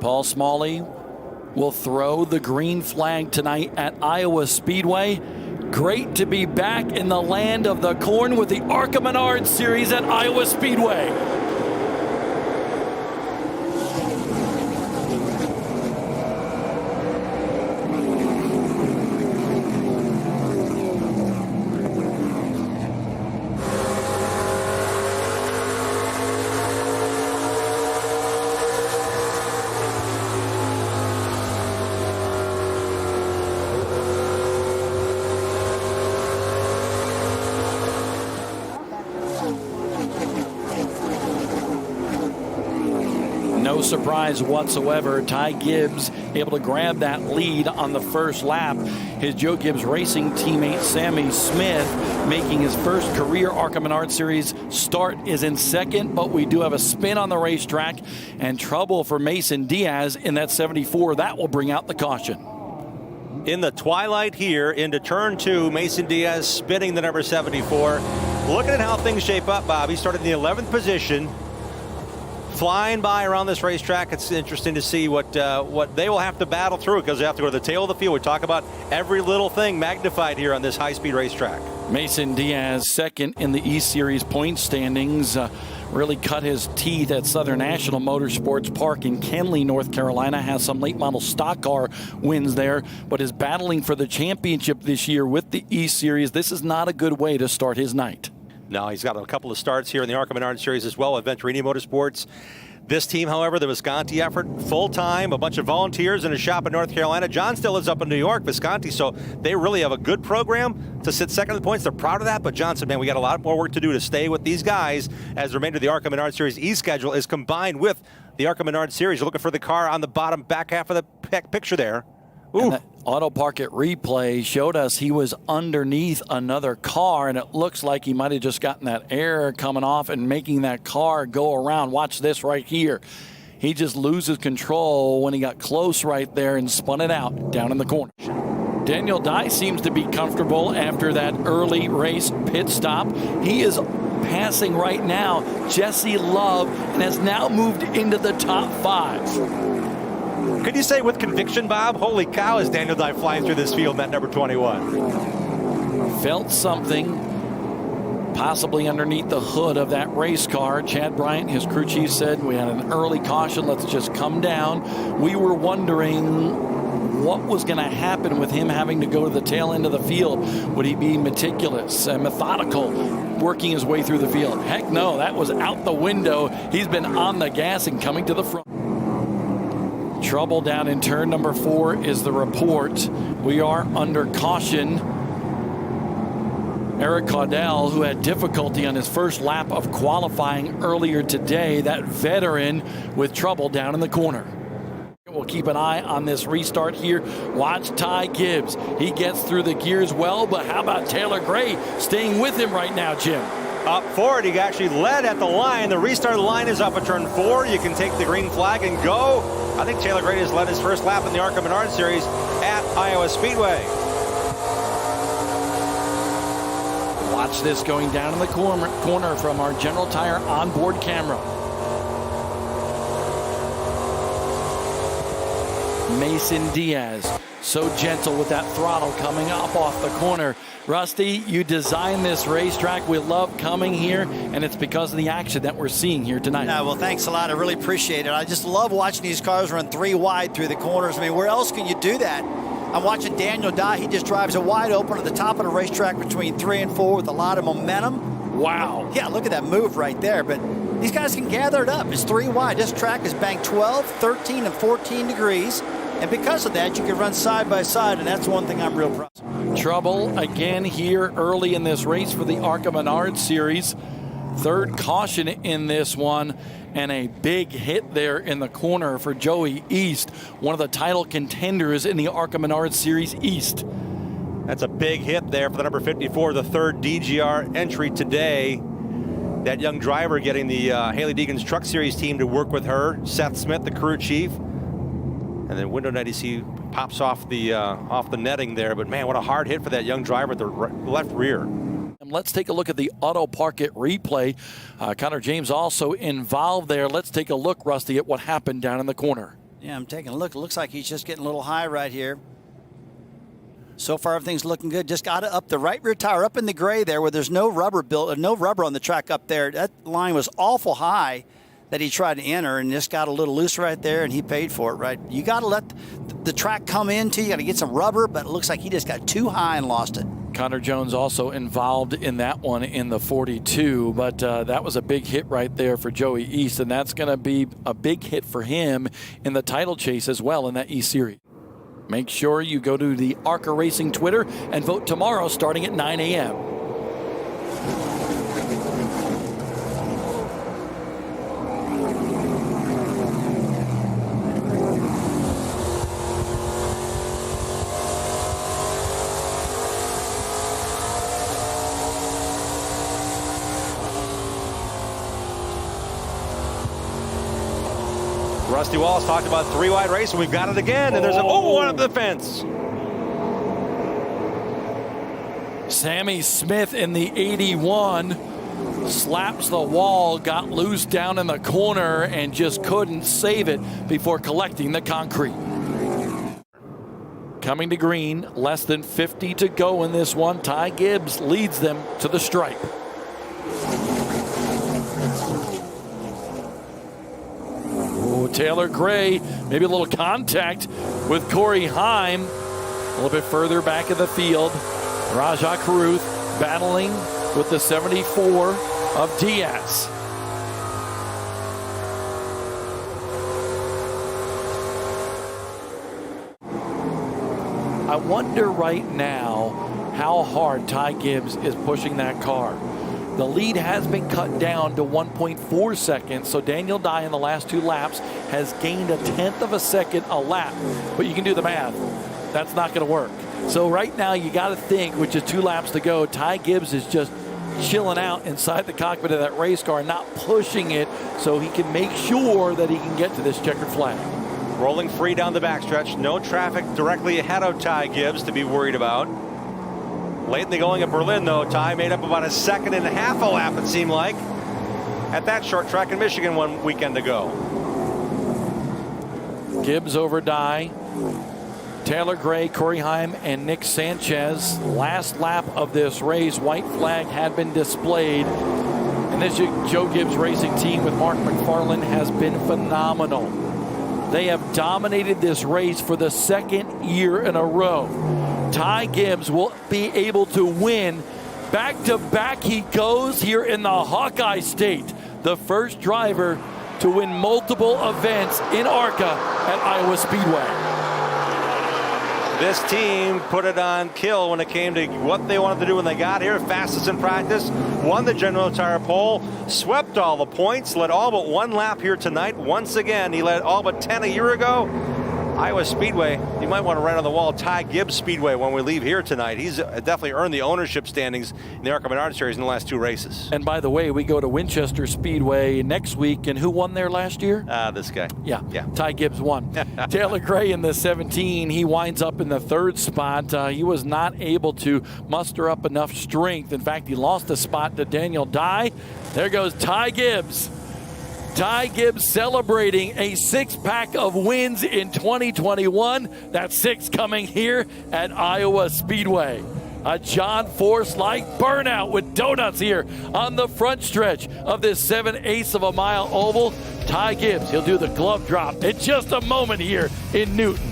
Paul Smalley will throw the green flag tonight at Iowa Speedway. Great to be back in the land of the corn with the ARCA Menards Series at Iowa Speedway. No surprise whatsoever. Ty Gibbs able to grab that lead on the first lap. His Joe Gibbs Racing teammate Sammy Smith making his first career ARCA Menards Series start is in second, but we do have a spin on the racetrack and trouble for Mason Diaz in that 74. That will bring out the caution. In the twilight here into turn 2, Mason Diaz spinning the number 74. Looking at how things shape up, Bob. He started in the 11th position. Flying by around this racetrack. It's interesting to see what they will have to battle through because they have to go to the tail of the field. We talk about every little thing magnified here on this high-speed racetrack. Mason Diaz second in the E-Series point standings. Really cut his teeth at Southern National Motorsports Park in Kenly, North Carolina. Has some late model stock car wins there, but is battling for the championship this year with the E-Series. This is not a good way to start his night. No, he's got a couple of starts here in the ARCA Menards Series as well at Venturini Motorsports. This team, however, the Visconti effort, full-time, a bunch of volunteers in a shop in North Carolina. John still lives up in New York, Visconti, so they really have a good program to sit second in the points. They're proud of that, but John said, man, we got a lot more work to do to stay with these guys as the remainder of the ARCA Menards Series E-schedule is combined with the ARCA Menards Series. You're looking for the car on the bottom back half of the picture there. And the Auto Park It replay showed us he was underneath another car, and it looks like he might have just gotten that air coming off and making that car go around. Watch this right here. He just loses control when he got close right there and spun it out down in the corner. Daniel Dye seems to be comfortable after that early race pit stop. He is passing right now Jesse Love and has now moved into the top 5. Could you say with conviction, Bob? Holy cow, is Daniel Dye flying through this field in that number 21? Felt something possibly underneath the hood of that race car. Chad Bryant, his crew chief, said we had an early caution. Let's just come down. We were wondering what was going to happen with him having to go to the tail end of the field. Would he be meticulous and methodical working his way through the field? Heck no, that was out the window. He's been on the gas and coming to the front. Trouble down in turn number 4 is the report. We are under caution. Eric Caudell, who had difficulty on his first lap of qualifying earlier today, that veteran with trouble down in the corner. We'll keep an eye on this restart here. Watch Ty Gibbs. He gets through the gears well, but how about Taylor Gray staying with him right now, Jim? Up forward, he actually led at the line. The restart line is up at turn 4. You can take the green flag and go. I think Taylor Gray has led his first lap in the ARCA Menards Series at Iowa Speedway. Watch this going down in the corner from our General Tire onboard camera. Mason Diaz, so gentle with that throttle coming up off the corner. Rusty, you designed this racetrack. We love coming here, and it's because of the action that we're seeing here tonight. Yeah, well, thanks a lot. I really appreciate it. I just love watching these cars run 3 wide through the corners. I mean, where else can you do that? I'm watching Daniel Dye. He just drives it wide open at the top of the racetrack between 3 and 4 with a lot of momentum. Wow. Yeah, look at that move right there. But these guys can gather it up. It's 3 wide. This track is banked 12, 13, and 14 degrees. And because of that, you can run side by side, and that's one thing I'm real proud of. Trouble again here early in this race for the ARCA Menards Series. Third caution in this one, and a big hit there in the corner for Joey East, one of the title contenders in the ARCA Menards Series East. That's a big hit there for the number 54, the third DGR entry today. That young driver getting the Haley Deegan's Truck Series team to work with her. Seth Smith, the crew chief. And then window 90C pops off the netting there. But man, what a hard hit for that young driver at the left rear. And let's take a look at the Auto Park It replay. Connor James also involved there. Let's take a look, Rusty, at what happened down in the corner. Yeah, I'm taking a look. It looks like he's just getting a little high right here. So far, everything's looking good. Just got to up the right rear tire, up in the gray there where there's no rubber no rubber on the track up there. That line was awful high that he tried to enter and just got a little loose right there, and he paid for it, right? You got to let the track come into you. You got to get some rubber, but it looks like he just got too high and lost it. Connor Jones also involved in that one in the 42, but that was a big hit right there for Joey East, and that's going to be a big hit for him in the title chase as well in that East Series. Make sure you go to the ARCA Racing Twitter and vote tomorrow starting at 9 a.m. Rusty Wallace talked about three-wide race, and we've got it again. And there's one up the fence. Sammy Smith in the 81 slaps the wall, got loose down in the corner, and just couldn't save it before collecting the concrete. Coming to green, less than 50 to go in this one. Ty Gibbs leads them to the stripe. Taylor Gray, maybe a little contact with Corey Heim. A little bit further back in the field. Rajah Caruth battling with the 74 of Diaz. I wonder right now how hard Ty Gibbs is pushing that car. The lead has been cut down to 1.4 seconds, so Daniel Dye in the last two laps has gained a tenth of a second a lap. But you can do the math. That's not going to work. So right now you got to think, which is 2 laps to go, Ty Gibbs is just chilling out inside the cockpit of that race car, not pushing it so he can make sure that he can get to this checkered flag. Rolling free down the backstretch. No traffic directly ahead of Ty Gibbs to be worried about. Late in the going at Berlin, though, Ty made up about a second and a half a lap, it seemed like, at that short track in Michigan 1 weekend ago. Gibbs over Dye. Taylor Gray, Corey Heim, and Nick Sanchez. Last lap of this race, white flag had been displayed. And this Joe Gibbs Racing team with Mark McFarland has been phenomenal. They have dominated this race for the second year in a row. Ty Gibbs will be able to win. Back-to-back he goes here in the Hawkeye State. The first driver to win multiple events in ARCA at Iowa Speedway. This team put it on kill when it came to what they wanted to do when they got here. Fastest in practice, won the General Tire pole, swept all the points, led all but 1 lap here tonight. Once again, he led all but 10 a year ago. Iowa Speedway, you might want to write on the wall, Ty Gibbs Speedway when we leave here tonight. He's definitely earned the ownership standings in the ARCA Menards Series in the last 2 races. And by the way, we go to Winchester Speedway next week, and who won there last year? This guy. Yeah, Ty Gibbs won. Taylor Gray in the 17, he winds up in the 3rd spot. He was not able to muster up enough strength. In fact, he lost a spot to Daniel Dye. There goes Ty Gibbs. Ty Gibbs celebrating a 6-pack of wins in 2021. That's 6 coming here at Iowa Speedway. A John Force-like burnout with donuts here on the front stretch of this 7/8 of a mile oval. Ty Gibbs, he'll do the glove drop in just a moment here in Newton.